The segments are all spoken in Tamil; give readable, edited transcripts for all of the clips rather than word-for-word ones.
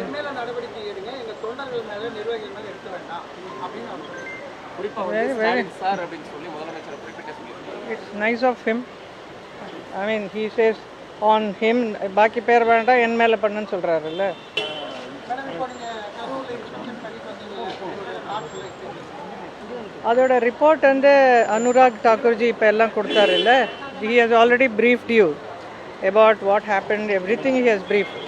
என்மேல நடவடிக்கை எடுங்க, எங்க தொண்டர்கள் மேல நிர்வாகிகள் மேல எடுக்க வேண்டாம் அப்படின்னு அவர் சொல்லியிருக்காரு. குறிப்பா வந்து ஸ்டாலின் சார் அப்படின்னு சொல்லி முதலமைச்சரை குறிப்பிட்டு சொல்லியிருக்காரு. It's nice of him. I mean, he says on him, பாக்கி பேர் வேண்டாம் என் மேலே பண்ணுன்னு சொல்கிறாருல்ல. மேடம், இப்போ நீங்க கரூர்ல இன்ஸ்பெக்ஷன் பண்ணிட்டு வந்தீங்க, ஆட்களை அதோட ரிப்போர்ட் வந்து அனுராக் தாக்கூர்ஜி இப்போ எல்லாம் கொடுத்தாருல்ல. He has already briefed you about what happened, everything he has briefed.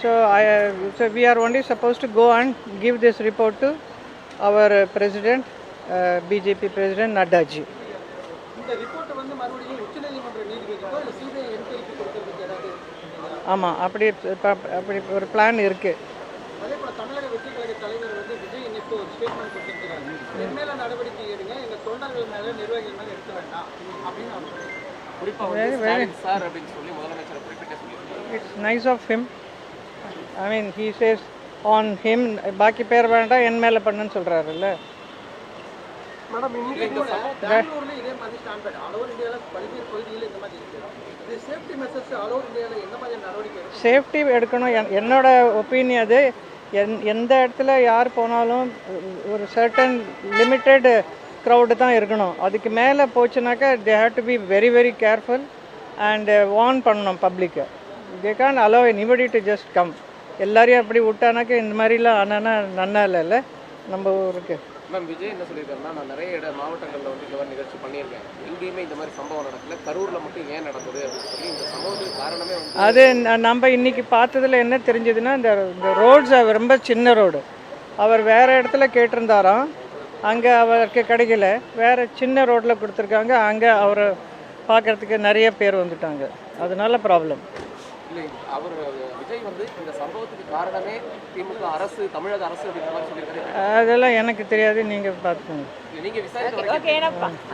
So we are only supposed to go and give this report to our president, BJP president Nadda ji. இந்த ரிப்போர்ட் வந்து மறுபடியும் உச்சநீதிமன்ற நீதிபதிக்கோ இல்லை சிபிஐ என்கொயரிக்கு கொடுக்கறதுக்கு ஏதாவது? ஆமாம், அப்படி ஒரு பிளான் இருக்குது. அதே போல தமிழக வெற்றி கழக தலைவர் வந்து விஜய் இன்னைக்கு ஒரு ஸ்டேட்மெண்ட் கொடுத்திருக்கிறார். என்மேல நடவடிக்கை எடுங்க, எங்க தொண்டர்கள் மேல நிர்வாகிகள் மேல எடுக்க வேண்டாம் அப்படின்னு அவர் சொல்லியிருக்காரு. குறிப்பா வந்து ஸ்டாலின் சார் அப்படின்னு சொல்லி முதலமைச்சரை குறிப்பிட்டு சொல்லியிருக்காரு. It's nice of him. I mean, he says on him, பாக்கி பேர் வேண்டாம் என் மேலே பண்ணுன்னு சொல்கிறாருல்ல. மேடம், இன்னைக்கு கூட பெங்களூர்ல இதே மாதிரி ஸ்டாண்ட் பை ஆல் ஓவர் இந்தியாவில் பல்வேறு பகுதிகளில் இந்த மாதிரி இருக்கு. இது சேஃப்டி மெஷர்ஸ் ஆல் ஓவர் இந்தியாவில் எந்த மாதிரி நடவடிக்கை எடுக்கும்? சேஃப்டி எடுக்கணும். என்னோட ஒப்பீனியன் அது. எந்த இடத்துல யார் போனாலும் ஒரு சர்டன் லிமிட்டெட் க்ரௌடு தான் இருக்கணும். அதுக்கு மேலே போச்சுனாக்கா they have to be very very careful and warn பண்ணணும் பப்ளிக்கை. They can allow anybody to just come. எல்லாரையும் அப்படி விட்டானாக்கா இந்த மாதிரிலாம் ஆனால் நன்னா இல்லைல்ல நம்ம ஊருக்கு. மேம், விஜய் என்ன சொல்லியிருக்காருன்னா, நான் நிறைய மாவட்டங்களில் வந்து இந்த மாதிரி நிகழ்ச்சி பண்ணியிருக்கேன், எங்கேயுமே இந்த மாதிரி சம்பவம் நடக்கல, கரூரில் மட்டும் ஏன் நடந்தது அப்படின்னு சொல்லி இந்த சம்பவத்துக்கு காரணமே வந்து அது நம்ம இன்னைக்கு பார்த்ததுல என்ன தெரிஞ்சதுன்னா, இந்த ரோட்ஸ் ரொம்ப சின்ன ரோடு. அவர் வேறு இடத்துல கேட்டிருந்தாராம், அங்கே அவருக்கு கிடைக்கல, வேறு சின்ன ரோட்டில் கொடுத்துருக்காங்க. அங்கே அவரை பார்க்குறதுக்கு நிறைய பேர் வந்துட்டாங்க, அதனால ப்ராப்ளம். இல்லை, அவர் விஜய் வந்து இந்த சம்பவத்துக்கு காரணமே திமுக அரசு, தமிழக அரசு அப்படின்ற மாதிரி சொல்லியிருக்காரு. அதெல்லாம் எனக்கு தெரியாது, நீங்கள் பார்த்துக்கோங்க. நீங்கள் விசாரிக்க